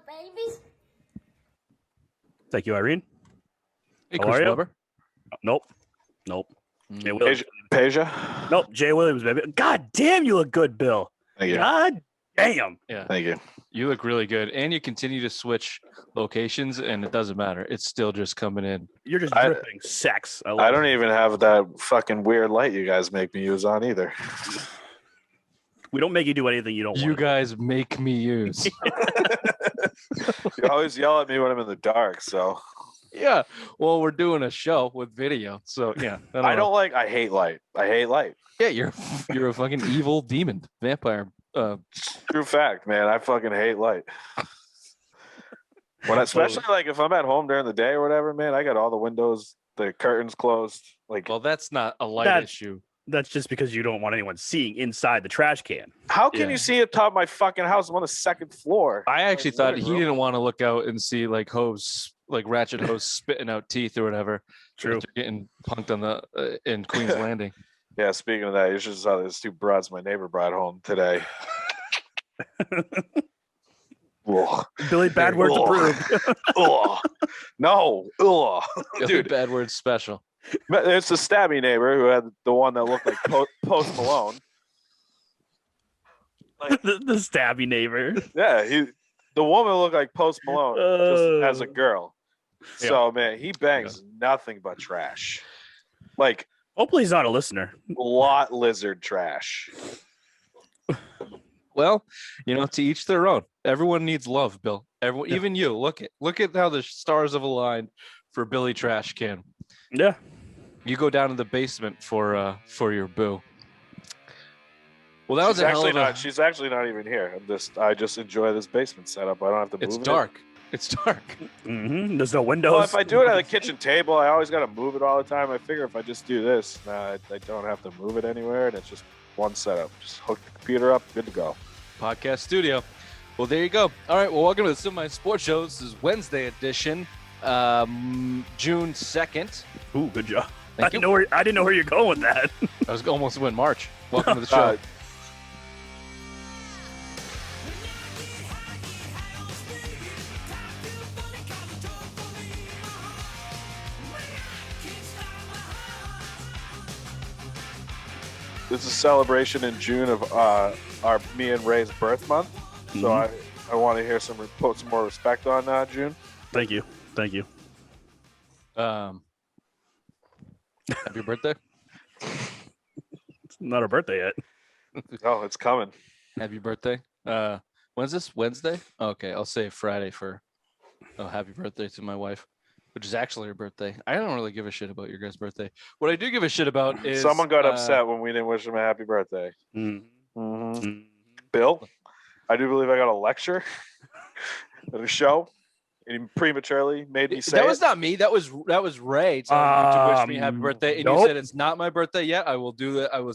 babies. Thank you, Irene. Hey, How Chris are you? Webber. Nope. Jay Williams. Peja? Nope. Jay Williams, baby. God damn, you look good, Bill. Thank you. God damn. Yeah, Thank you. you look really good, and you continue to switch locations, and it doesn't matter. It's still just coming in. You're just I- dripping sex. I I love don't it. even have that fucking weird light you guys make me use on either. We don't make you do anything you don't You want. guys make me use. You always yell at me when I'm in the dark, so Yeah. Well, we're doing a show with video, so yeah. I hate light. I hate light. Yeah, you're a fucking evil demon vampire. True fact, man. I fucking hate light. Especially like if I'm at home during the day or whatever, man, I got all the windows, the curtains closed. Like, Well, that's not a light That's- issue. That's just because you don't want anyone seeing inside the trash can. how can Yeah. you see atop my fucking house? I'm on the second floor. I actually Like, thought living he room. didn't want to look out and see like ratchet hose spitting out teeth or whatever. True. After getting punked on the in Queen's Landing. Yeah, speaking of that, you should saw these two broads my neighbor brought home today. Ugh. Billy, bad words Ugh. approved. Ugh. No. Ugh. Dude, bad word special. It's the stabby neighbor who had the one that looked like Post Malone. the stabby neighbor. Yeah, the woman looked like Post Malone just as a girl. Yeah. So man, he bangs nothing but trash. Like Hopefully he's not a listener. lot lizard trash. Well, to each their own. Everyone needs love, Bill. Everyone, even you. Look at how the stars have aligned for Billy Trash Can. Yeah. You go down to the basement for your boo. Well, that was She's actually not even here. I just enjoy this basement setup. I don't have to move. It's dark. It's dark. Mm-hmm. There's no windows. Well, if I do it at the kitchen table, I always got to move it all the time. I figure if I just do this, I don't have to move it anywhere, and it's just one setup. Just hook the computer up, good to go. Podcast studio. Well, there you go. All right. Well, welcome to the Semi Sports Show. This is Wednesday edition, June 2nd. Ooh, good job. Thank you. I didn't know where you're going with that. I was almost went March. Welcome to the show. This is a celebration in June of me and Ray's birth month. So I want to hear put some more respect on June. Thank you. Happy birthday. It's not her birthday yet. Oh, it's coming. Happy birthday. When's this? Wednesday? Okay, I'll say Friday for happy birthday to my wife, which is actually her birthday. I don't really give a shit about your guys' birthday. What I do give a shit about is Someone got upset when we didn't wish him a happy birthday. Mm-hmm. Bill, I do believe I got a lecture at a show. And he prematurely made me say that was not me. That was Ray telling you to wish me happy birthday, and nope. you said it's not my birthday yet. I will do it. I will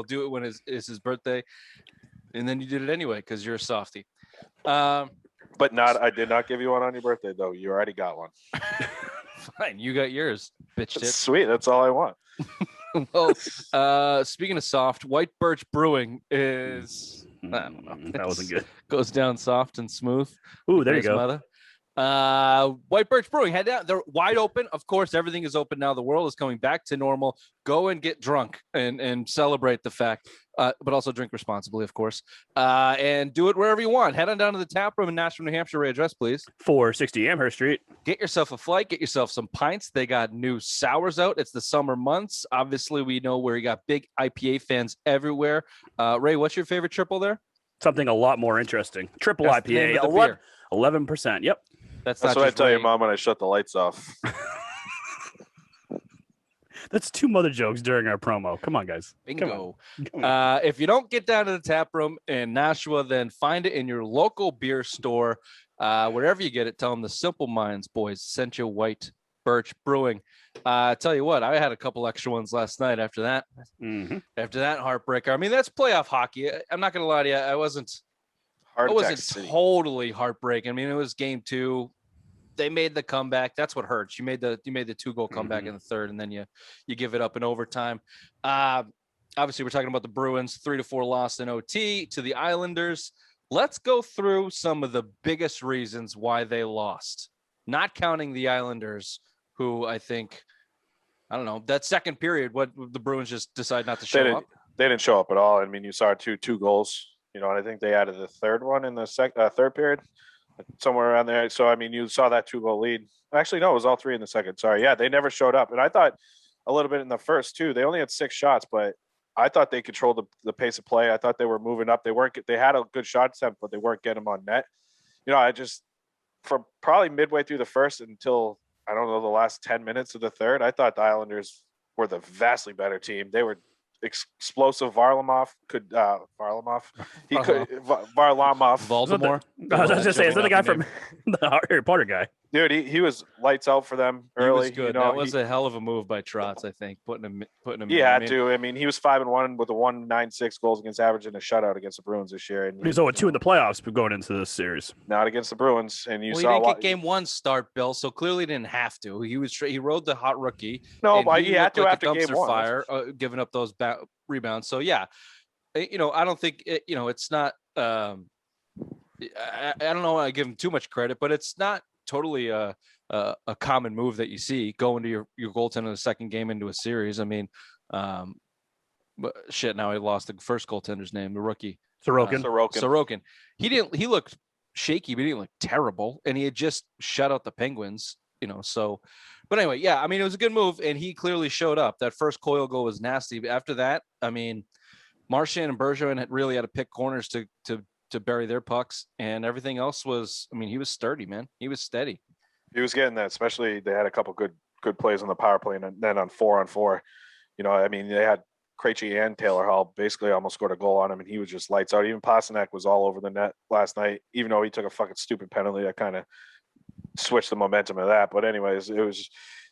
do it when it's his birthday, and then you did it anyway because you're a softie. But I did not give you one on your birthday though. You already got one. Fine, you got yours, bitch. That's Tits. sweet. That's all I want. Well, speaking of soft, White Birch Brewing is I don't know. That wasn't good. Goes down soft and smooth. Ooh, there you Nice go. Mother. White Birch Brewing, head down. They're wide open. Of course, everything is open now. The world is coming back to normal. Go and get drunk and celebrate the fact, but also drink responsibly, of course. And do it wherever you want. Head on down to the tap room in Nashville, New Hampshire. Ray, address, please. 460 Amherst Street. Get yourself a flight. Get yourself some pints. They got new sours out. It's the summer months. Obviously, we know where you got big IPA fans everywhere. Ray, what's your favorite triple there? Something a lot more interesting. Triple That's the name IPA. of the beer. 11%. Yep. That's That's not what I just tell Ray. your mom when I shut the lights off. That's two mother jokes during our promo. Come on, guys. Bingo. Come on. If you don't get down to the tap room in Nashua, then find it in your local beer store. Wherever you get it, tell them the Simple Minds boys sent you White Birch Brewing. Tell you what, I had a couple extra ones last night after that. Mhm. After that heartbreaker. I mean, that's playoff hockey. I'm not going to lie to you. I wasn't Heart it attack wasn't city. totally heartbreaking. I mean, it was game 2. They made the comeback. That's what hurts. You made the 2-goal comeback in the third, and then you give it up in overtime. Obviously, we're talking about the Bruins 3-4 loss in OT to the Islanders. Let's go through some of the biggest reasons why they lost, not counting the Islanders, who I think, I don't know, that second period, what the Bruins just decide not to show up. They didn't show up at all. I mean, you saw two goals, and I think they added the third one in the third period, somewhere around there. So, I mean, you saw that 2-goal lead. Actually, no, it was all three in the second. Sorry. Yeah, they never showed up. And I thought a little bit in the first, too. They only had 6 shots, but I thought they controlled the pace of play. I thought they were moving up. They had a good shot attempt, but they weren't getting them on net. From probably midway through the first until, I don't know, the last 10 minutes of the third, I thought the Islanders were the vastly better team. They were explosive. Varlamov. Baltimore. I was just saying, is that the guy from the Harry Potter guy? Dude, he was lights out for them early. He was good. That was a hell of a move by Trotz, I think, putting him. He had to. I mean, he was 5-1 with a 1.96 goals against average and a shutout against the Bruins this year. And he's 0-2 in the playoffs going into this series. Not against the Bruins. And he didn't get game 1 start, Bill, so clearly didn't have to. He rode the hot rookie. No, but he had to like after game 1. Fire, giving up those rebounds. So yeah, I don't think it's not. I don't know. I give him too much credit, but it's not totally a common move that you see going to your goaltender in the second game into a series. I mean, but shit. Now I lost the first goaltender's name, the rookie Sorokin. He looked shaky, but he didn't look terrible, and he had just shut out the Penguins. So. But anyway, yeah, I mean, it was a good move, and he clearly showed up. That first Coyle goal was nasty. But after that, I mean, Marchand and Bergeron really had to pick corners to bury their pucks, and everything else was, I mean, he was sturdy, man. He was steady. He was getting that, especially they had a couple good plays on the power play, and then on 4-on-4. I mean, they had Krejci and Taylor Hall basically almost scored a goal on him, and he was just lights out. Even Pasternak was all over the net last night, even though he took a fucking stupid penalty that kind of switch the momentum of that. But anyways, it was,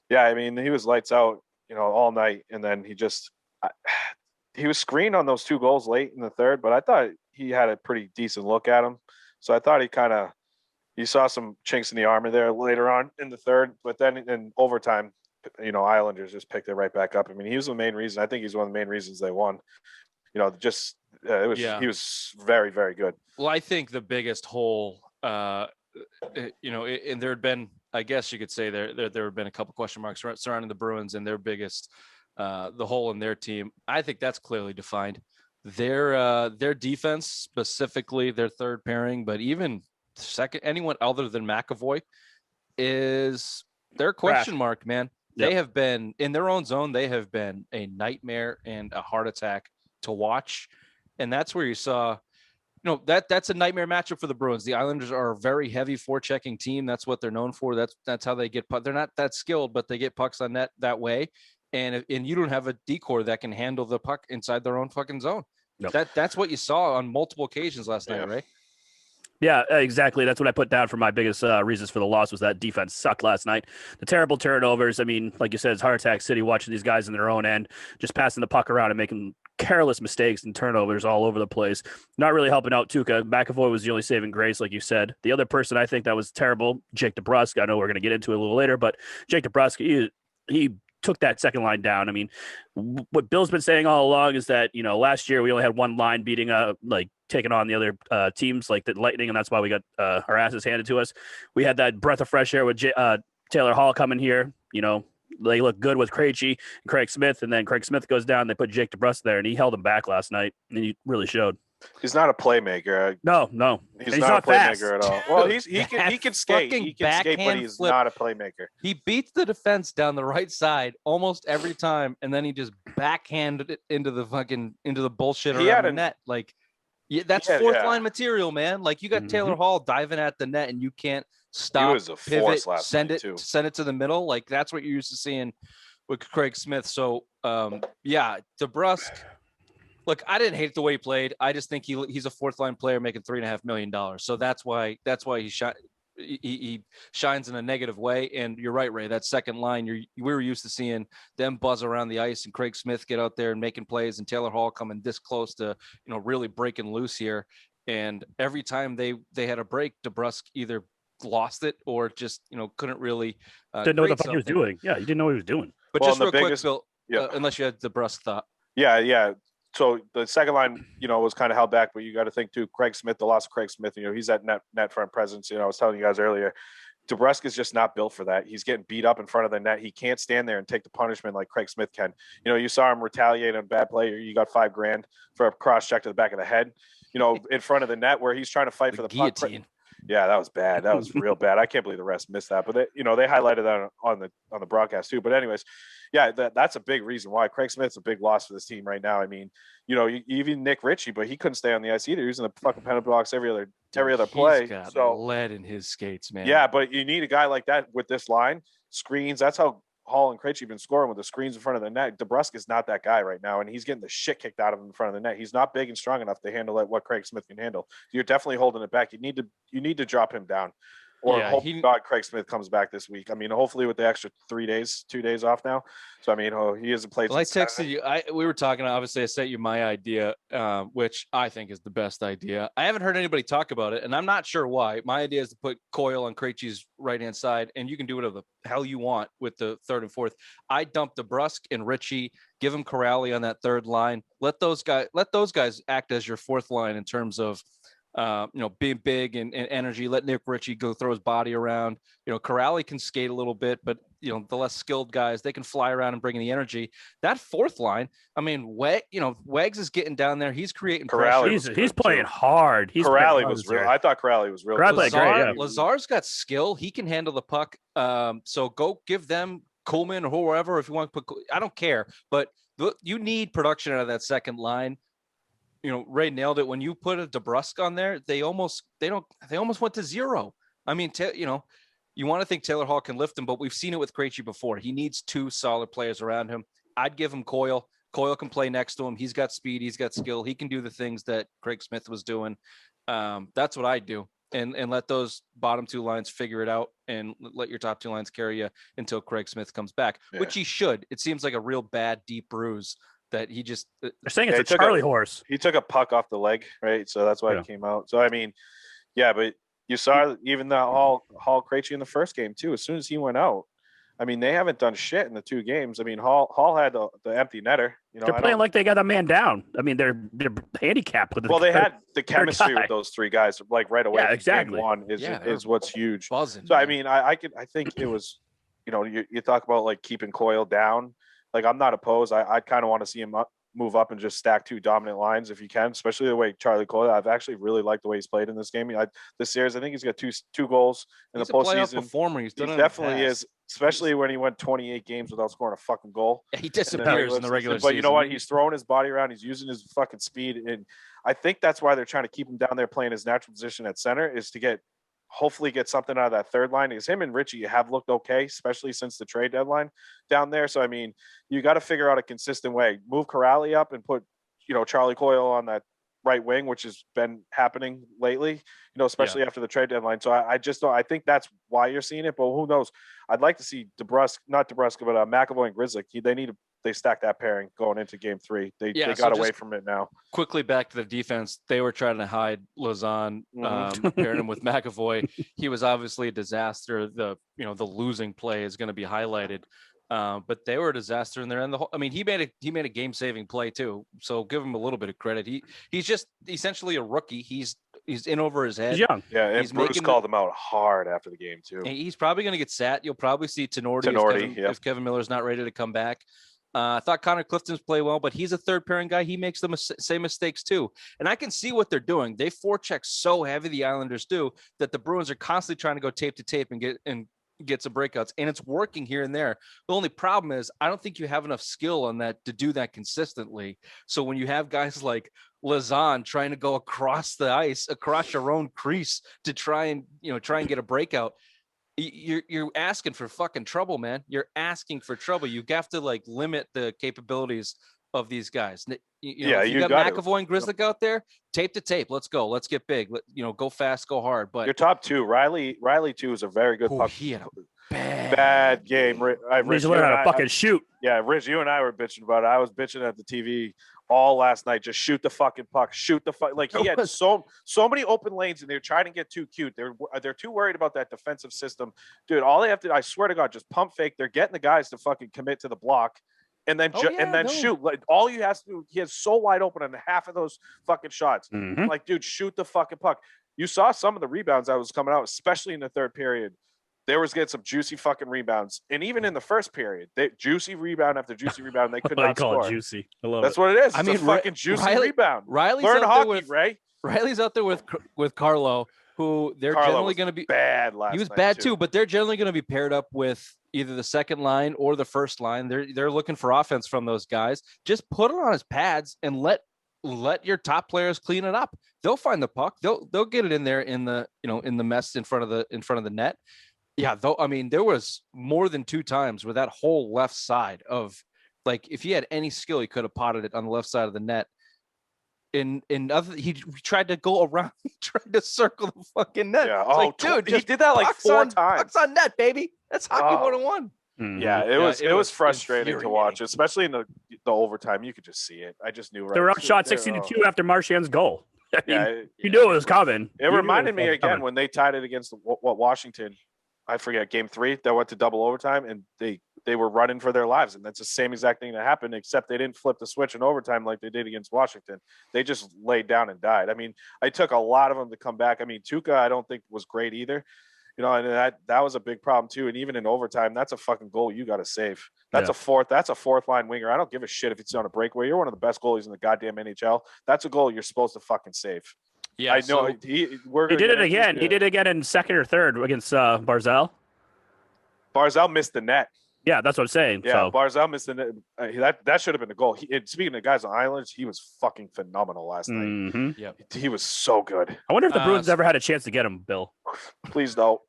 yeah, I mean, he was lights out, all night. And then he was screened on those 2 goals late in the third, but I thought he had a pretty decent look at him. So I thought you saw some chinks in the armor there later on in the third, but then in overtime, Islanders just picked it right back up. I mean, he was the main reason. I think he's one of the main reasons they won. He was very, very good. Well, I think the biggest hole, and there had been, I guess you could say there have been a couple question marks surrounding the Bruins and their biggest, the hole in their team. I think that's clearly defined. Their defense, specifically their third pairing, but even second, anyone other than McAvoy is their question mark, man. Yep. They have been in their own zone. They have been a nightmare and a heart attack to watch. And that's where you saw, that's a nightmare matchup for the Bruins. The Islanders are a very heavy forechecking team. That's what they're known for. That's how they get pucks. They're not that skilled, but they get pucks on net that way. And you don't have a decor that can handle the puck inside their own fucking zone. Nope. That's what you saw on multiple occasions last night, right? Yeah, exactly. That's what I put down for my biggest reasons for the loss was that defense sucked last night. The terrible turnovers. I mean, like you said, it's heart attack city watching these guys in their own end, just passing the puck around and making careless mistakes and turnovers all over the place. Not really helping out Tuukka. McAvoy was the only saving grace, like you said. The other person I think that was terrible, Jake DeBrusk. I know we're going to get into it a little later, but Jake DeBrusk, he took that second line down. I mean, what Bill's been saying all along is that, last year we only had one line beating taking on the other teams like the Lightning, and that's why we got our asses handed to us. We had that breath of fresh air with Taylor Hall coming here. They look good with Krejci and Craig Smith, and then Craig Smith goes down. They put Jake DeBrusk there, and he held him back last night, and he really showed. He's not a playmaker. No, he's not a playmaker at all. Well, he can skate. He can skate, but he's not a playmaker. He beats the defense down the right side almost every time, and then he just backhanded it into the bullshit around the net. Like, that's fourth line material, man. Like, you got Taylor Hall diving at the net, and you can't stop. He was a force last send night, it too. Send it to the middle. Like, that's what you're used to seeing with Craig Smith. So, DeBrusk. Look, I didn't hate the way he played. I just think he's a fourth line player making $3.5 million. So that's why he shines in a negative way. And you're right, Ray. That second line, we were used to seeing them buzz around the ice and Craig Smith get out there and making plays, and Taylor Hall coming this close to really breaking loose here. And every time they had a break, DeBrusk either lost it or just couldn't really didn't know what the fuck he was doing. Yeah, you didn't know what he was doing. But just real quick, Bill, unless you had DeBrusk thought. Yeah. so the second line, was kind of held back, but you got to think too, Craig Smith, the loss of Craig Smith, he's that net front presence. I was telling you guys earlier, DeBrusk is just not built for that. He's getting beat up in front of the net. He can't stand there and take the punishment like Craig Smith can. You saw him retaliate on a bad play. You got $5,000 for a cross check to the back of the head, in front of the net where he's trying to fight for the guillotine. puck. Yeah, that was bad. That was real bad. I can't believe the rest missed that. But they highlighted that on the broadcast too. But anyways, yeah, that's a big reason why Craig Smith's a big loss for this team right now. I mean, even Nick Ritchie, but he couldn't stay on the ice either. He was in the fucking penalty box every other play. He's got so lead in his skates, man. Yeah, but you need a guy like that with this line screens. That's how Hall and Krejci been scoring, with the screens in front of the net. DeBrusk is not that guy right now, and he's getting the shit kicked out of him in front of the net. He's not big and strong enough to handle what Craig Smith can handle. You're definitely holding it back. You need to drop him down, or hope God Craig Smith comes back this week. I mean, hopefully with the extra 2 days off now. So I mean, he hasn't played. Well, I texted you. We were talking. Obviously, I sent you my idea, which I think is the best idea. I haven't heard anybody talk about it, and I'm not sure why. My idea is to put Coyle on Krejci's right hand side, and you can do whatever the hell you want with the third and fourth. I dumped DeBrusk and Ritchie. Give him Corrali on that third line. Let those guys act as your fourth line in terms of being big and energy. Let Nick Ritchie go throw his body around. Corrali can skate a little bit, but the less skilled guys, they can fly around and bring in the energy. That fourth line, I mean, Wags is getting down there. He's creating pressure. He's playing hard. Corrali was real. I thought Corrali was real. Lazar, great, yeah. Lazar's got skill. He can handle the puck. So go give them Coleman or whoever if you want to put. I don't care, but you need production out of that second line. Ray nailed it. When you put a DeBrusk on there, they almost went to zero. I mean, you want to think Taylor Hall can lift him, but we've seen it with Krejci before. He needs two solid players around him. I'd give him Coyle. Coyle can play next to him. He's got speed. He's got skill. He can do the things that Craig Smith was doing. That's what I do. And let those bottom two lines figure it out, and let your top two lines carry you until Craig Smith comes back, which he should. It seems like a real bad, deep bruise that he just. They're saying it's a Charlie horse. He took a puck off the leg, right? So that's why he came out. So I mean, yeah, but you saw even the Hall Krejci in the first game too. As soon as he went out, I mean, they haven't done shit in the two games. I mean, Hall had the empty netter. They're playing like they got a man down. I mean, they're handicapped with the. Well, they had the chemistry with those three guys like right away. Yeah, exactly. Game one is what's huge. Buzzing, so I mean, I think it was, you talk about like keeping Coyle down. Like I'm not opposed. I kind of want to see him move up and just stack two dominant lines if you can, especially the way Charlie Coyle. I've actually really liked the way he's played in this game. This series, I think he's got two goals in the postseason. He's a performer. He definitely is, especially when he went 28 games without scoring a fucking goal. Yeah, he disappears in the regular season. But you know what? He's throwing his body around. He's using his fucking speed, and I think that's why they're trying to keep him down there playing his natural position at center, is to hopefully get something out of that third line. Because him and Ritchie have looked okay, especially since the trade deadline down there. So I mean, you got to figure out a consistent way. Move Corrali up and put Charlie Coyle on that right wing, which has been happening lately, especially after the trade deadline. So I just don't. I think that's why you're seeing it. But who knows? I'd like to see McAvoy and Grzelcyk. They stacked that pairing going into game 3. They got away from it now. Quickly back to the defense. They were trying to hide Lazan, pairing him with McAvoy. He was obviously a disaster. The losing play is going to be highlighted. But they were a disaster in there. And he made a game-saving play too. So give him a little bit of credit. He's just essentially a rookie. He's in over his head. He's young. Yeah, and Bruce called him out hard after the game too. He's probably going to get sat. You'll probably see Tenorti if Kevin Miller's not ready to come back. I thought Connor Clifton's play well, but he's a third pairing guy. He makes the same mistakes too. And I can see what they're doing. They forecheck so heavy, the Islanders do, that the Bruins are constantly trying to go tape to tape and get some breakouts, and it's working here and there. The only problem is I don't think you have enough skill on that to do that consistently. So when you have guys like Lazan trying to go across the ice, across your own crease to try and get a breakout, you're asking for fucking trouble, man. You're asking for trouble. You have to limit the capabilities of these guys. You got McAvoy and Grzelcyk out there, tape to tape. Let's go. Let's get big. Go fast, go hard. But your top two, Riley too, is a very good puck. He had a bad game. He's learning how to fucking shoot. Yeah, Rich, you and I were bitching about it. I was bitching at the TV all last night. Just shoot the fucking puck. Shoot the fuck. Like he had so many open lanes, and they're trying to get too cute. They're too worried about that defensive system, dude. All they have to, I swear to God, just pump fake. They're getting the guys to fucking commit to the block. and then shoot. Like all you have to do, he is so wide open on half of those fucking shots. Mhm. Like, dude, shoot the fucking puck. You saw some of the rebounds that was coming out, especially in the third period. They was getting some juicy fucking rebounds, and even in the first period, juicy rebound after juicy rebound, they could I not call score. it juicy. I love That's it. what it is. It's I mean, a fucking juicy Riley- rebound. Riley's Learn out hockey, there with Ray. Riley's out there with Carlo, who they're Carlo generally was going to be bad last He was night, bad too, but they're generally going to be paired up with either the second line or the first line. They're looking for offense from those guys. Just put it on his pads and let your top players clean it up. They'll find the puck. They'll get it in there in the mess in front of the net. Yeah, though, I mean, there was more than 2 times where that whole left side of, like, if he had any skill, he could have potted it on the left side of the net. He tried to go around, he tried to circle the fucking net. Yeah. It's like, dude, he did that like 4 times. Pucks on net, baby. That's hockey 101. Mhm. Yeah, it was frustrating to watch, especially in the overtime. You could just see it. I just knew They were outshot 16-2 after Marchand's goal. I mean, Yeah, you knew it was coming. It reminded me again when they tied it against Washington. I forget, game 3 that went to double overtime, and they were running for their lives, and that's the same exact thing that happened, except they didn't flip the switch in overtime like they did against Washington. They just laid down and died. I mean, I took a lot of them to come back. I mean, Tuukka, I don't think was great either. You know, and that was a big problem too. And even in overtime, that's a fucking goal you got to save. That's a fourth line winger. I don't give a shit if it's on a breakaway. You're one of the best goalies in the goddamn NHL. That's a goal you're supposed to fucking save. Yeah, I know. He did it again. He did it again in second or third against Barzal. Barzal missed the net. Yeah, that's what I'm saying. Yeah, so. Barzal missed the net. That should have been a goal. Speaking of guys on Islanders, he was fucking phenomenal last night. Mm-hmm. Yeah, he was so good. I wonder if the Bruins ever had a chance to get him, Bill. Please don't.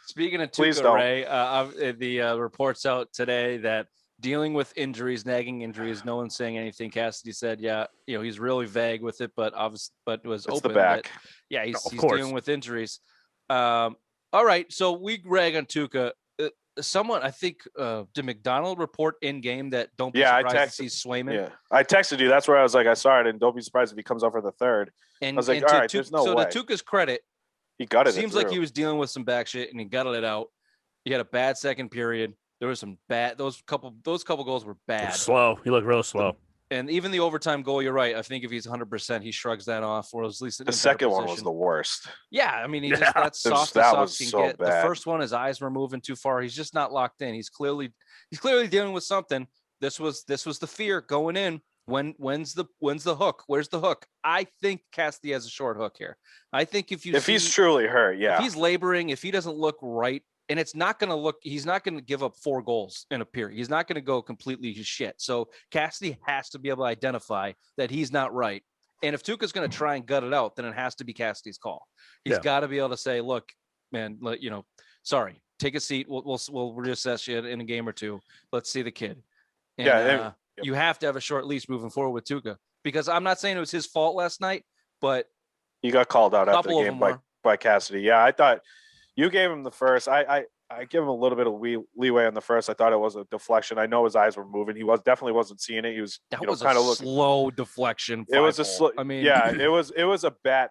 Speaking of Tuukka, Ray, the reports out today that dealing with injuries, nagging injuries, no one's saying anything. Cassidy said, yeah, he's really vague with it, but obviously, it was it's open. The back. He's dealing with injuries. All right, so we rag on Tuukka. Someone, I think, did McDonald report in game that don't be surprised to see Swayman? Yeah, I texted you. That's where I was like, I saw it, and don't be surprised if he comes out for the third. And I was like, all right, there's no way. So to Tuukka's credit, he got it. Seems like he was dealing with some back shit, and he gutted it out. He had a bad second period. There was some bad. Those couple goals were bad. Slow. He looked real slow. And even the overtime goal, you're right. I think if he's 100%, he shrugs that off, or at least the second one was the worst. Yeah, I mean, that's soft as soft can get. Bad. The first one, his eyes were moving too far. He's just not locked in. He's clearly dealing with something. This was the fear going in. When's the hook? Where's the hook? I think Cassidy has a short hook here. I think if he's truly hurt, yeah. If he's laboring, if he doesn't look right, and it's not going to look, he's not going to give up 4 goals in a period. He's not going to go completely shit. So Cassidy has to be able to identify that he's not right. And if Tuukka's going to try and gut it out, then it has to be Cassidy's call. He's got to be able to say, look, man, sorry, take a seat. We'll reassess you in a game or two. Let's see the kid. And, you have to have a short leash moving forward with Tuukka, because I'm not saying it was his fault last night, but he got called out after the game by Cassidy. Yeah, I thought you gave him the first. I give him a little bit of leeway on the first. I thought it was a deflection. I know his eyes were moving. He definitely wasn't seeing it. He was kind of looking slow deflection. It was a slow. I mean, yeah, it was a bat.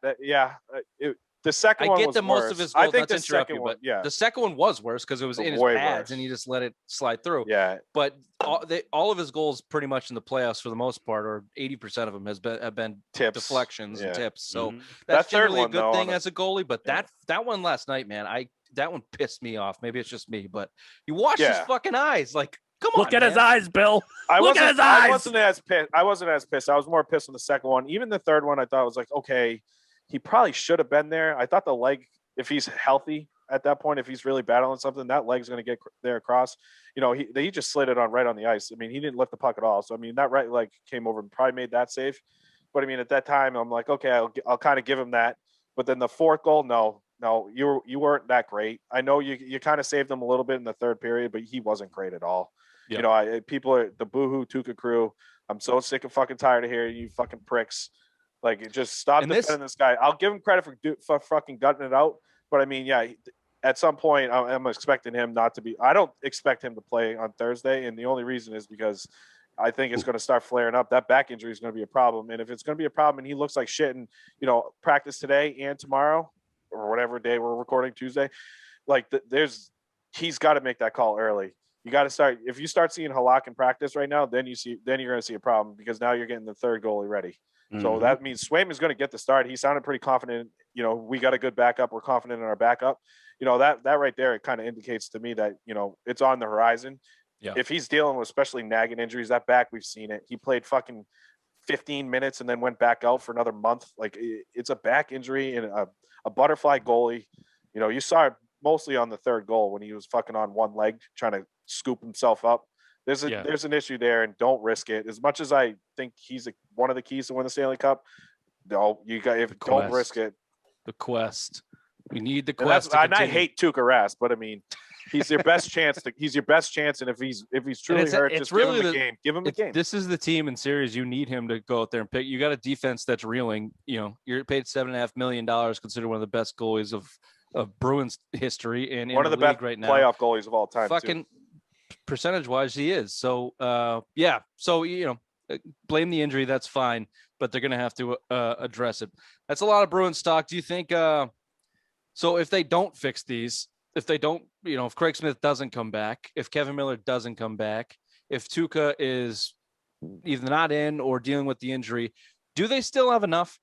The second one was worse. Most of his goals, I think the second one, the second one was worse because it was in his pads and he just let it slide through. Yeah, but all of his goals, pretty much in the playoffs for the most part, or 80% of them have been tips, deflections, and tips. So that that's generally a good thing as a goalie. But that one last night, man, that one pissed me off. Maybe it's just me, but you watch his fucking eyes, like. Look at his eyes, Bill. Look at his eyes. I wasn't as pissed. I was more pissed on the second one. Even the third one, I thought was like, okay, he probably should have been there. I thought the leg, if he's healthy at that point, if he's really battling something, that leg's going to get there across. He just slid it right on the ice. I mean, he didn't lift the puck at all. So, I mean, that right leg came over and probably made that safe. But, I mean, at that time, I'm like, okay, I'll kind of give him that. But then the fourth goal, no, you weren't that great. I know you kind of saved him a little bit in the third period, but he wasn't great at all. Yep. People are the boohoo Tuukka crew. I'm so sick and fucking tired of hearing you fucking pricks. Like, just stop defending this guy. I'll give him credit for fucking gutting it out. But, I mean, at some point, I'm expecting him not to be – I don't expect him to play on Thursday, and the only reason is because I think it's going to start flaring up. That back injury is going to be a problem. And if it's going to be a problem and he looks like shit and, practice today and tomorrow or whatever day we're recording, Tuesday, like he's got to make that call early. you got to start. If you start seeing Halak in practice right now, then you're going to see a problem because now you're getting the third goalie ready. So that means Swayman is going to get the start. He sounded pretty confident. We got a good backup. We're confident in our backup. That right there, it kind of indicates to me that, it's on the horizon. Yeah. If he's dealing with especially nagging injuries, that back, we've seen it. He played fucking 15 minutes and then went back out for another month. Like it's a back injury and a butterfly goalie. You saw it mostly on the third goal when he was fucking on one leg trying to scoop himself up. There's an issue there, and don't risk it. As much as I think he's one of the keys to win the Stanley Cup, don't risk it. The quest. We need the quest. And I hate Tuukka Rask, but I mean, he's your best chance. He's your best chance, and if he's truly hurt, just really give him the game. Give him the game. This is the team in series you need him to go out there and pick. You got a defense that's reeling. You're paid $7.5 million, considered one of the best goalies of Bruins history, and one of the best right now, playoff goalies of all time. Fucking percentage-wise, he is. So, yeah. So blame the injury. That's fine, but they're going to have to address it. That's a lot of Bruins stock. Do you think? So if they don't fix these, if they don't, if Craig Smith doesn't come back, if Kevin Miller doesn't come back, if Tuukka is either not in or dealing with the injury, do they still have enough?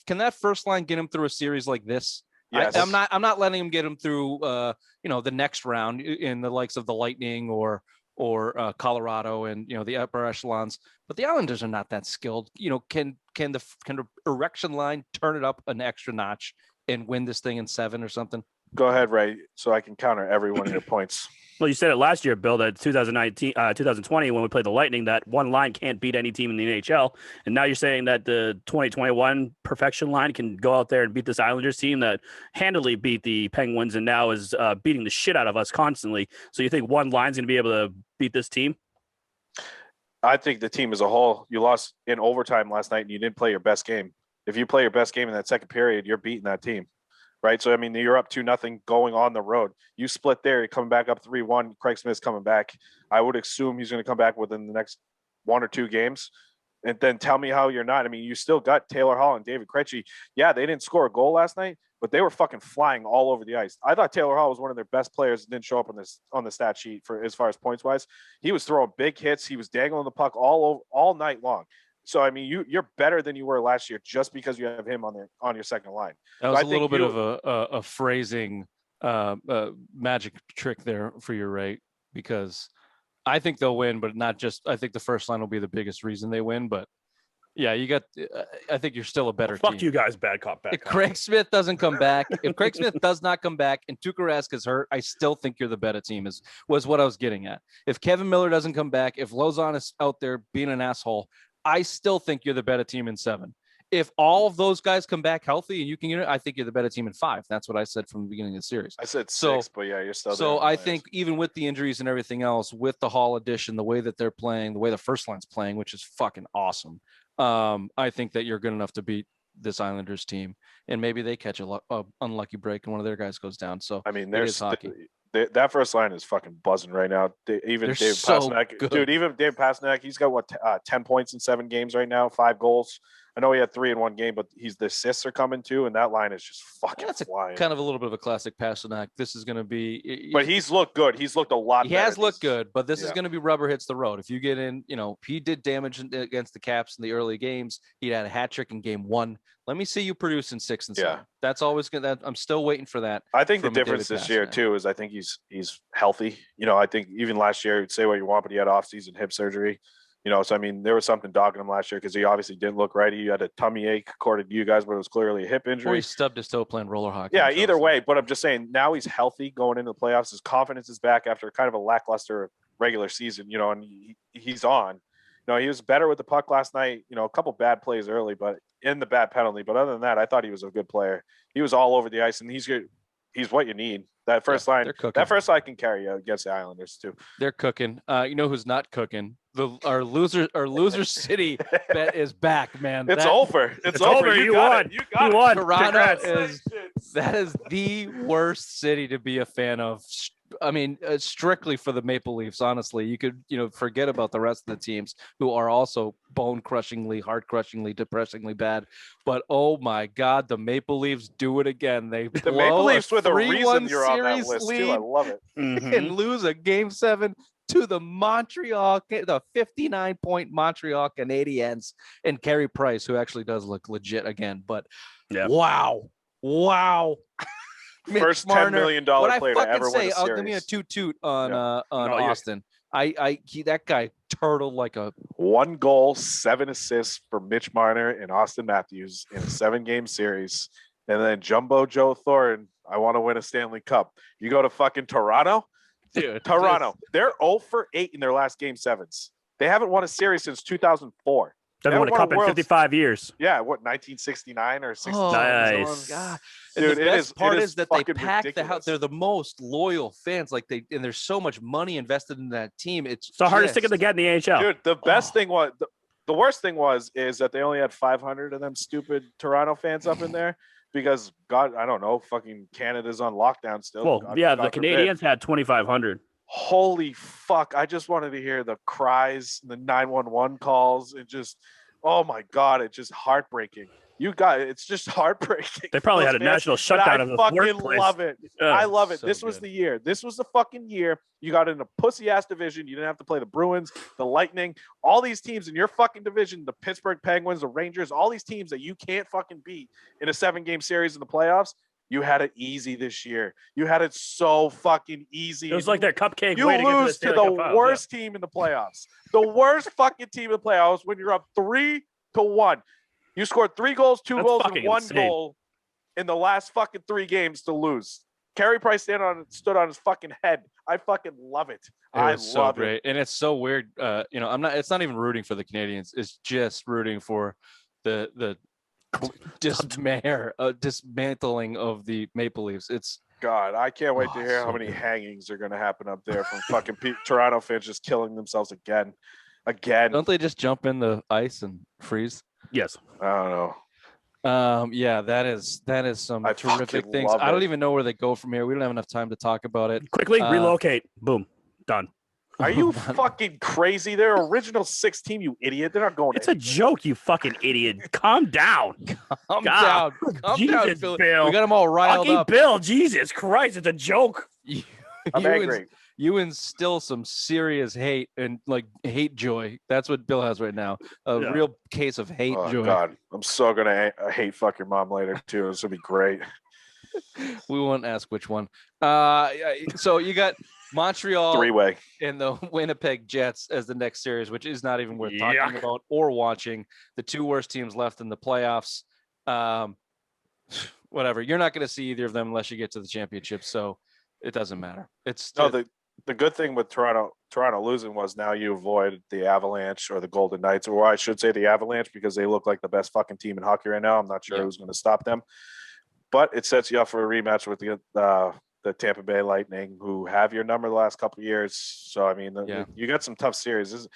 Can that first line get him through a series like this? Yes. I'm not letting him get him through, the next round in the likes of the Lightning or Colorado and the upper echelons. But the Islanders are not that skilled. Can the erection line turn it up an extra notch and win this thing in 7 or something? Go ahead, Ray, so I can counter every one of your points. Well, you said it last year, Bill, that 2020, when we played the Lightning, that one line can't beat any team in the NHL. And now you're saying that the 2021 perfection line can go out there and beat this Islanders team that handily beat the Penguins and now is beating the shit out of us constantly. So you think one line's going to be able to beat this team? I think the team as a whole, you lost in overtime last night and you didn't play your best game. If you play your best game in that second period, you're beating that team. Right. So, I mean, you're up 2-0 going on the road. You split there, you're coming back up 3-1. Craig Smith's coming back. I would assume he's going to come back within the next 1 or 2 games. And then tell me how you're not. I mean, you still got Taylor Hall and David Krejci. Yeah, they didn't score a goal last night, but they were fucking flying all over the ice. I thought Taylor Hall was one of their best players and didn't show up on the stat sheet for as far as points wise. He was throwing big hits. He was dangling the puck all night long. So, I mean, you're better than you were last year just because you have him on your second line. That was a little bit of a phrasing magic trick there for your Ray, because I think they'll win, but not just. I think the first line will be the biggest reason they win. But yeah, I think you're still a better team. Fuck you guys, bad cop, bad If cop. Craig Smith doesn't come back, if Craig Smith does not come back and Tuukka Rask is hurt, I still think you're the better team. Was what I was getting at. If Kevin Miller doesn't come back, if Lozon is out there being an asshole, I still think you're the better team in 7. If all of those guys come back healthy and you can get it, I think you're the better team in 5. That's what I said from the beginning of the series. I said 6, but yeah, you're still. So I think even with the injuries and everything else, with the Hall addition, the way that they're playing, the way the first line's playing, which is fucking awesome. I think that you're good enough to beat this Islanders team, and maybe they catch a unlucky break and one of their guys goes down. So I mean, there's hockey. That first line is fucking buzzing right now. Even David Pastrnak, dude. Even David Pastrnak, he's got 10 points in 7 games right now, 5 goals. I know he had 3 in 1 game, but the assists are coming too, and that line is just fucking flying. Kind of a little bit of a classic Pastrnak. This is going to be. But he's looked good. He's looked a lot. He has looked good, but this is going to be rubber hits the road. If you get in, he did damage against the Caps in the early games. He had a hat trick in game 1. Let me see you produce in 6 and 7. That's always good. I'm still waiting for that. I think the difference this year too is I think he's healthy. I think even last year, say what you want, but he had off-season hip surgery. So I mean, there was something dogging him last year because he obviously didn't look right. He had a tummy ache, according to you guys, but it was clearly a hip injury. Or he stubbed his toe playing roller hockey. Yeah, either way. But I'm just saying, now he's healthy going into the playoffs. His confidence is back after kind of a lackluster regular season. And he's on. He was better with the puck last night. A couple bad plays early, but in the bad penalty. But other than that, I thought he was a good player. He was all over the ice, and he's good. He's what you need. That first line, can carry you against the Islanders too. They're cooking. Who's not cooking? Our loser city bet is back, man. It's over. It's over. You won. You won. Toronto is the worst city to be a fan of. I mean, strictly for the Maple Leafs, honestly. You could, forget about the rest of the teams who are also bone-crushingly, heart-crushingly, depressingly bad. But, oh, my God, the Maple Leafs do it again. They the Maple Leafs with a reason you're on that list too. I love it. And lose a Game 7 to the 59-point Montreal Canadiens and Carey Price, who actually does look legit again. But wow. First $10 million player to ever win a series. Give me a toot on Austin. That guy turtled like a 1 goal, 7 assists for Mitch Marner and Austin Matthews in a 7-game series. And then Jumbo Joe Thornton, I want to win a Stanley Cup. You go to fucking Toronto? Dude. Toronto. They're 0 for 8 in their last game 7s. They haven't won a series since 2004. They haven't won a cup in 55 years. Yeah, what, 1969 or 69? Nice. God. Dude, the best part is that they pack ridiculous. the house. They're the most loyal fans. And there's so much money invested in that team. It's the hardest ticket to get in the NHL. Dude, the best thing was the worst thing is that they only had 500 of them stupid Toronto fans up in there because God, I don't know, fucking Canada's on lockdown still. Well, God the Canadians had 2,500. Holy fuck! I just wanted to hear the cries, the 911 calls, and just, oh my God, it's just heartbreaking. It's just heartbreaking. They probably had a national shutdown of the workplace. I fucking love it. I love it. This was the year. This was the fucking year. You got in a pussy ass division. You didn't have to play the Bruins, the Lightning, all these teams in your fucking division, the Pittsburgh Penguins, the Rangers, all these teams that you can't fucking beat in a 7-game series in the playoffs. You had it easy this year. You had it so fucking easy. It was like their cupcake. You lose to the worst team in the playoffs. The worst fucking team in the playoffs when you're up 3-1. You scored 3 goals, 2 goals, and 1 goal in the last fucking 3 games to lose. Carey Price stood on his fucking head. I fucking love it. I love it. And it's so weird. It's not even rooting for the Canadians. It's just rooting for the dismantling of the Maple Leafs. It's God, I can't wait to hear how many hangings are going to happen up there from fucking Toronto fans just killing themselves again. Don't they just jump in the ice and freeze? Yes. I don't know. Yeah, that is some terrific things. I don't even know where they go from here. We don't have enough time to talk about it. Quickly relocate. Boom. Done. Are you fucking crazy? They're original 6 team, you idiot. They're not going. It's a joke, you fucking idiot. Calm down. Calm down, Bill. We got them all riled fucking up. Bill, Jesus Christ, it's a joke. I'm angry. You instill some serious hate and hate joy. That's what Bill has right now. A real case of hate joy. God, I'm so gonna hate fuck your mom later too. This will be great. We won't ask which one. So you got Montreal 3-way and the Winnipeg Jets as the next series, which is not even worth talking about or watching. The 2 worst teams left in the playoffs. Whatever. You're not going to see either of them unless you get to the championship. So it doesn't matter. The good thing with Toronto losing was now you avoid the Avalanche or the Golden Knights, or I should say the Avalanche, because they look like the best fucking team in hockey right now. I'm not sure who's going to stop them, but it sets you up for a rematch with the Tampa Bay Lightning, who have your number the last couple of years. So I mean, you got some tough series.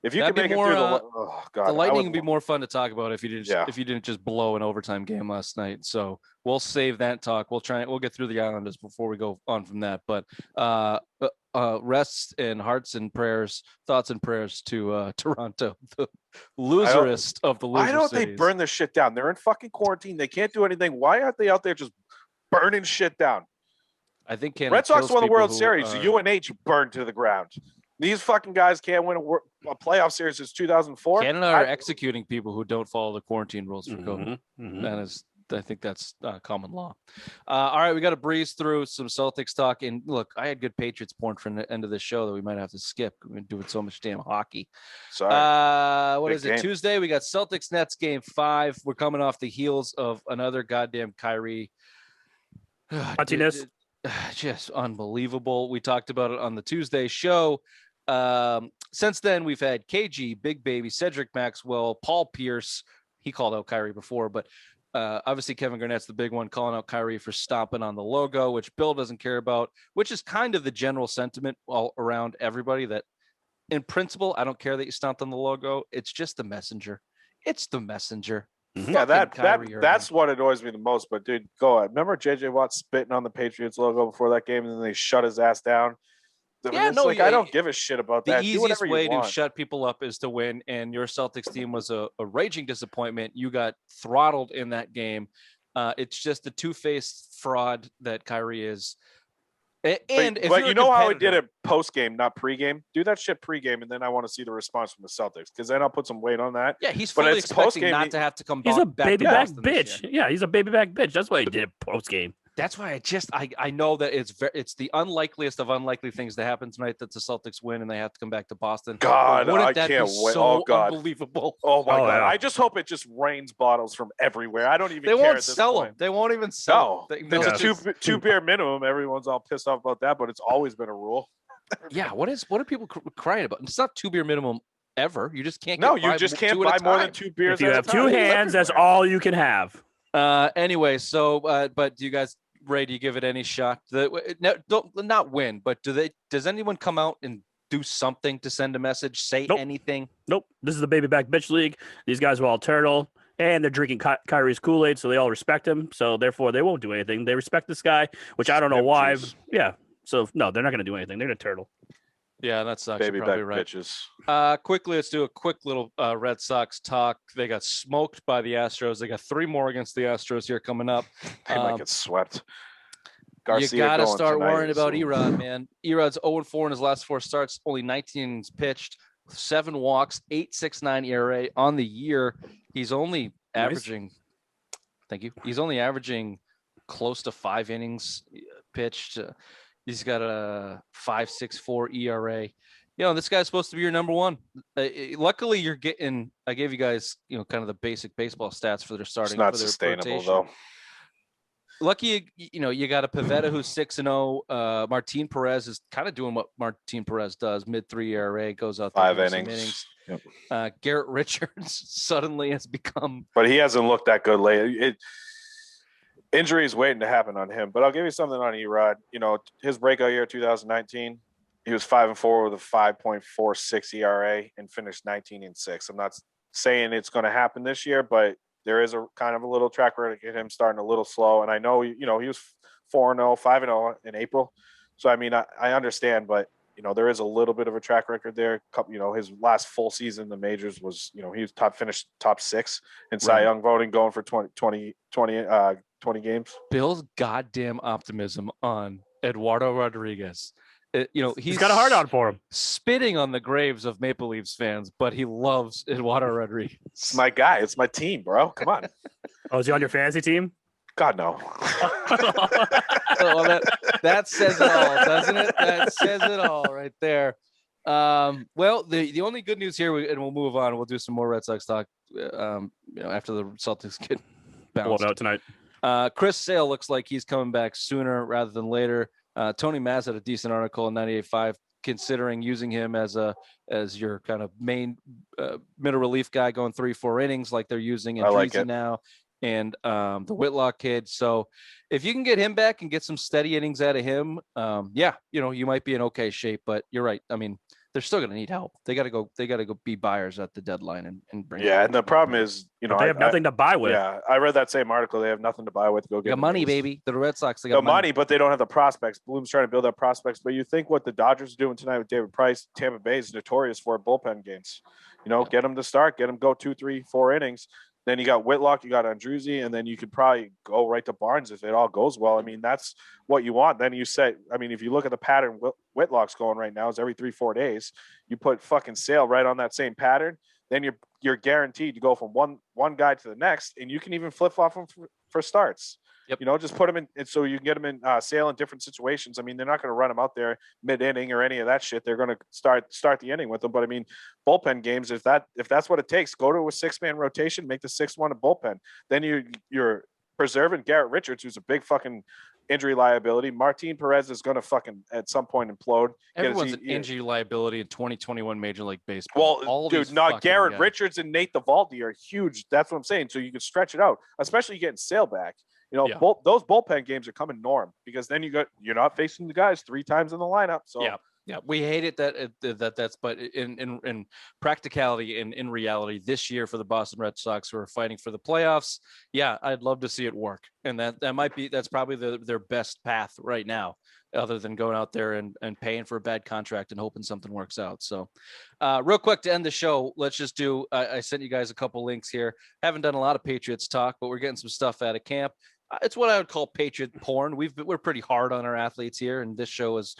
If you can make it through the Lightning would be more fun to talk about if you didn't just blow an overtime game last night. So we'll save that talk. We'll get through the Islanders before we go on from that. But rests and thoughts and prayers to Toronto, the loserist of the loser. Why don't they burn this shit down? They're in fucking quarantine. They can't do anything. Why aren't they out there just burning shit down? I think Canada Red Sox won the World Series. UNH burned to the ground. These fucking guys can't win a playoff series since 2004. Canada are executing people who don't follow the quarantine rules for COVID. I think that's common law. All right, we got to breeze through some Celtics talk. And look, I had good Patriots porn for the end of the show that we might have to skip. We've been doing so much damn hockey. Sorry. What is it? Tuesday, we got Celtics Nets game 5. We're coming off the heels of another goddamn Kyrie. Just unbelievable. We talked about it on the Tuesday show. Since then, we've had KG, Big Baby, Cedric Maxwell, Paul Pierce. He called out Kyrie before, but obviously Kevin Garnett's the big one, calling out Kyrie for stomping on the logo, which Bill doesn't care about, which is kind of the general sentiment all around everybody, that in principle, I don't care that you stomped on the logo. It's just the messenger. It's the messenger. Yeah, that's what annoys me the most. But dude, go ahead. Remember JJ Watt spitting on the Patriots logo before that game, and then they shut his ass down. I don't give a shit about that. The easiest way to shut people up is to win, and your Celtics team was a raging disappointment. You got throttled in that game. It's just the two-faced fraud that Kyrie is. And if but you're you a know how we did competitor- it post game, not pre game. Do that shit pre game, and then I want to see the response from the Celtics because then I'll put some weight on that. Yeah, he's But fully it's expecting post-game, not to have to come He's a back baby to back Boston this year. bitch. Yeah, he's a baby back bitch. That's why he did post game. That's why I know that it's the unlikeliest of unlikely things to happen tonight that the Celtics win and they have to come back to Boston. God, But wouldn't I that can't be wait. so Oh, God. unbelievable? Oh my Oh, God! yeah. I just hope it just rains bottles from everywhere. I don't even They care won't at this sell point. them. They won't even sell them. No, it's Yeah. a two beer minimum. Everyone's all pissed off about that, but it's always been a rule. Yeah, what are people crying about? It's not 2 beer minimum ever. You just can't. No, get you buy just two can't at a buy more than time. 2 beers. If you at a have time. two It's hands, that's everywhere. all you can have. Anyway, so but do you guys, Ray? Do you give it any shot? Don't not win, but does anyone come out and do something to send a message? Say Nope. anything? Nope. This is the baby back bitch league. These guys are all turtle, and they're drinking Kyrie's Kool-Aid, so they all respect him. So therefore, they won't do anything. They respect this guy, which I don't know Pimp why. juice. Yeah. So no, they're not going to do anything. They're going to turtle. Yeah, that's actually Baby probably back right. bitches. Quickly, let's do a quick little Red Sox talk. They got smoked by the Astros. They got 3 more against the Astros here coming up. They might get swept. You Garcia got to going start tonight, worrying about so- Erod, man. Erod's 0-4 in his last 4 starts, only 19 innings pitched, 7 walks, 8.69 ERA on the year. He's only averaging. Thank you. He's only averaging close to 5 innings pitched. He's got a 5.64 ERA. This guy's supposed to be your number one. Luckily, you're getting. I gave you guys, kind of the basic baseball stats for their starting. It's not for their sustainable rotation. though. Lucky, you got a Pivetta who's 6-0. Martin Perez is kind of doing what Martin Perez does, mid-3 ERA, goes out there 5 gives some innings. Yep. Garrett Richards suddenly has become. But he hasn't looked that good lately. Injury is waiting to happen on him. But I'll give you something on Erod. His breakout year, 2019, he was 5-4 with a 5.46 ERA and finished 19-6. I'm not saying it's going to happen this year, but there is a kind of a little track record to get him starting a little slow. And I know, he was 4-0, 5-0 in April. So, I mean, I understand, but, there is a little bit of a track record there. His last full season in the majors was, he was finished top 6 in Cy Young voting, going for 20 games. Bill's goddamn optimism on Eduardo Rodriguez. He's got a hard on for him. Spitting on the graves of Maple Leafs fans, but he loves Eduardo Rodriguez. It's my guy. It's my team, bro. Come on. Oh, is he on your fantasy team? God, no. Well, that says it all, doesn't it? That says it all right there. Well, the only good news here, and we'll move on. We'll do some more Red Sox talk. After the Celtics get bounced out tonight. Chris Sale looks like he's coming back sooner rather than later. Tony Maz had a decent article in 98.5 considering using him as your kind of main middle relief guy going 3-4 innings like they're using in Dreesy now and the Whitlock kid. So if you can get him back and get some steady innings out of him, you might be in okay shape. But you're right. I mean, they're still going to need help. They got to go be buyers at the deadline and bring. Yeah, and the problem is, they have nothing to buy with. Yeah, I read that same article. They have nothing to buy with. Go They get got money, names. baby. The Red Sox, they got money, but they don't have the prospects. Bloom's trying to build up prospects, but you think what the Dodgers are doing tonight with David Price, Tampa Bay is notorious for bullpen games. Get them to start, get them go 2, 3, 4 innings. Then you got Whitlock, you got Andruzzi, and then you could probably go right to Barnes if it all goes well. I mean, that's what you want. Then you say, I mean, if you look at the pattern Whitlock's going right now is every 3-4 days, you put fucking Sale right on that same pattern, then you're guaranteed to go from one guy to the next, and you can even flip off them for starts. Yep. Just put them in, and so you can get them in Sale in different situations. I mean, they're not going to run them out there mid-inning or any of that shit. They're going to start the inning with them. But I mean, bullpen games, if that's what it takes, go to a 6-man rotation, make the 6th one a bullpen. Then you're preserving Garrett Richards, who's a big fucking injury liability. Martin Perez is going to fucking at some point implode. Everyone's an injury liability in 2021 Major League Baseball. Well, dude, not Garrett Richards and Nate Eovaldi are huge. That's what I'm saying. So you can stretch it out, especially getting Sale back. Those bullpen games are coming norm because then you're not facing the guys 3 times in the lineup. So yeah, we hate it that's but in practicality and in reality, this year for the Boston Red Sox who are fighting for the playoffs, yeah, I'd love to see it work, and that's probably their best path right now, other than going out there and paying for a bad contract and hoping something works out. So, real quick to end the show, let's just do. I sent you guys a couple links here. Haven't done a lot of Patriots talk, but we're getting some stuff out of camp. it's what I would call Patriot porn. We're pretty hard on our athletes here, and this show is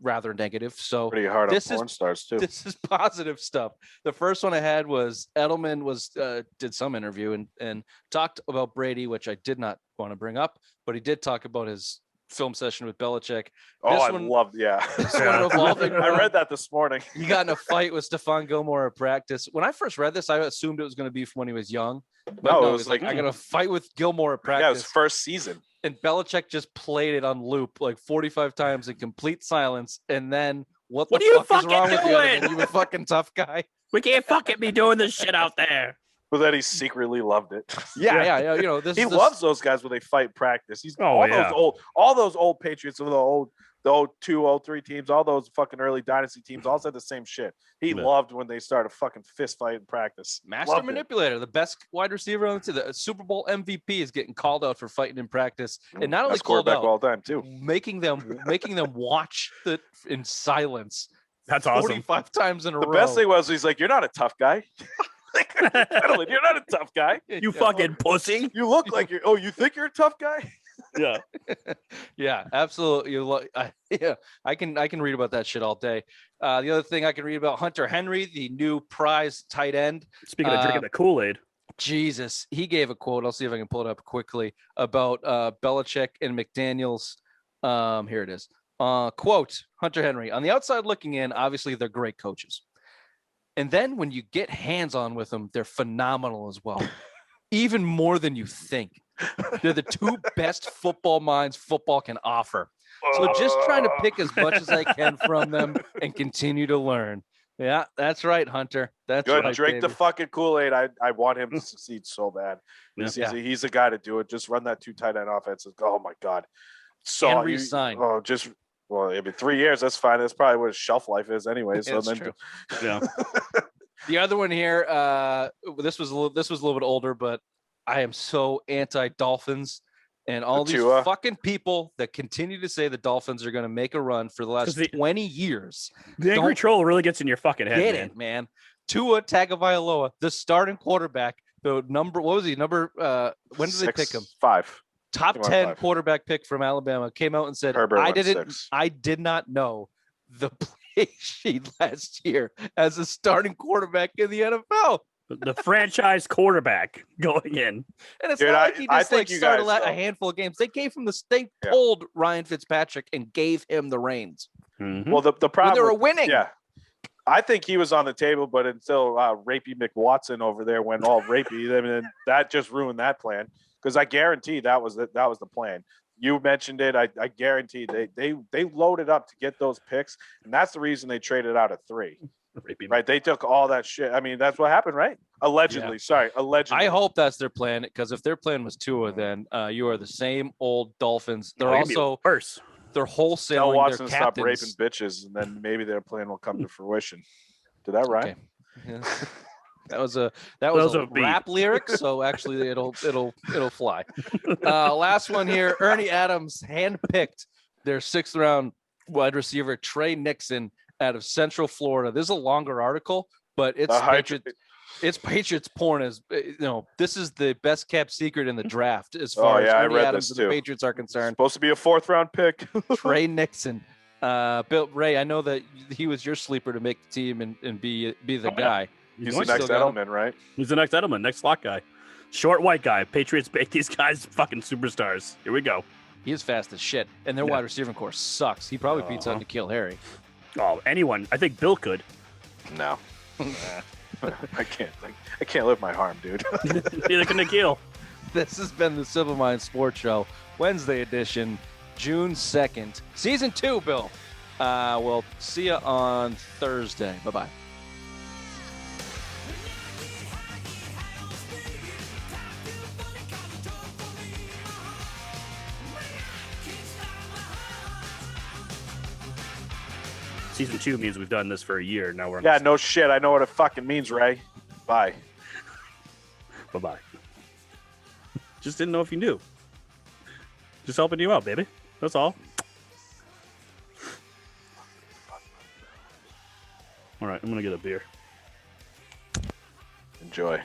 rather negative. So Pretty hard on this porn stars too. this is positive stuff. The first one I had was Edelman did some interview and talked about Brady, which I did not want to bring up, but he did talk about his film session with Belichick. Loved, yeah. This one revolving I read that this morning. He got in a fight with Stephon Gilmore at practice. When I first read this, I assumed it was going to be from when he was young. But No, it was like I got a fight with Gilmore at practice. Yeah, it was first season. And Belichick just played it on loop like 45 times in complete silence. And then what are the you fuck is wrong fucking with you? doing? You a fucking tough guy. We can't fucking be doing this shit out there. But then he secretly loved it. Yeah. You know, He loves those guys when they fight practice. He's Oh, all those old Patriots of the old 02, 03 teams, all those fucking early dynasty teams all said the same shit. He loved when they started fucking fist fight in practice. Master manipulator, the best wide receiver on the team. The Super Bowl MVP is getting called out for fighting in practice, and not only Best called quarterback out, all time too. making them watch it in silence. That's awesome. 45 times in a The row. best thing was he's like, "You're not a tough guy. Gentlemen, you're not a tough guy. You fucking pussy. You look like you're. Oh, you think you're a tough guy? Yeah. Yeah, absolutely. I can read about that shit all day. The other thing I can read about Hunter Henry, the new prize tight end. Speaking of drinking the Kool-Aid. Jesus, he gave a quote. I'll see if I can pull it up quickly about Belichick and McDaniels. Here it is. Quote, Hunter Henry, on the outside looking in, obviously they're great coaches. And then when you get hands-on with them, they're phenomenal as well. Even more than you think. They're the two best football minds football can offer. So just trying to pick as much as I can from them and continue to learn. Yeah, that's right, Hunter. That's Good. right. Drink baby. the fucking Kool-Aid. I want him to succeed so bad. He's the guy to do it. Just run that 2 tight end offense. Oh my God. So and resign. Well, I mean, 3 years, that's fine. That's probably what his shelf life is anyway. So That's true. Yeah. The other one here, this was a little bit older, but I am so anti-Dolphins and all these fucking people that continue to say the Dolphins are going to make a run for the last 20 years. The angry troll really gets in your fucking head, Get man. it, man. Tua Tagovailoa, the starting quarterback, the number, what was he? When did they pick him? 5. Top 10 quarterback pick from Alabama, came out and said, I did not know the play sheet last year as a starting quarterback in the NFL. The franchise quarterback going in. And it's not like he just started a handful of games. They gave him they pulled Ryan Fitzpatrick and gave him the reins. Mm-hmm. Well, the problem, when they were winning. Yeah. I think he was on the table, but until Rapey McWatson over there went all rapey, then that just ruined that plan. Because I guarantee that was the plan. You mentioned it. I guarantee they loaded up to get those picks, and that's the reason they traded out at 3. Right? They took all that shit. I mean, that's what happened, right? Allegedly. Yeah. Sorry, allegedly. I hope that's their plan, because if their plan was Tua, then you are the same old Dolphins. They're also worse. They're wholesaling Tell Watson their stop captains. raping bitches, and then maybe their plan will come to fruition. Did that rhyme? Okay. Yeah. That was a rap lyric, so actually it'll fly. Last one here. Ernie Adams handpicked their 6th round wide receiver Trey Nixon out of Central Florida. This is a longer article, but it's Patriots porn. This is the best kept secret in the draft as far as Ernie Adams and the Patriots are concerned. Supposed to be a 4th round pick. Trey Nixon. Bill Ray, I know that he was your sleeper to make the team and be the guy. He's the next Edelman, right? He's the next Edelman, next slot guy. Short white guy. Patriots make these guys fucking superstars. Here we go. He is fast as shit. And their wide receiving core sucks. He probably beats out N'Keal Harry. Oh, anyone. I think Bill could. No. I can't lift my arm, dude. Neither can N'Keal. This has been the Civil Mind Sports Show, Wednesday edition, June 2nd. Season 2, Bill. We'll see you on Thursday. Bye-bye. Season 2 means we've done this for a year. Now we're on no shit. I know what it fucking means, Ray. Bye. Bye-bye. Just didn't know if you knew. Just helping you out, baby. That's all. All right, I'm going to get a beer. Enjoy.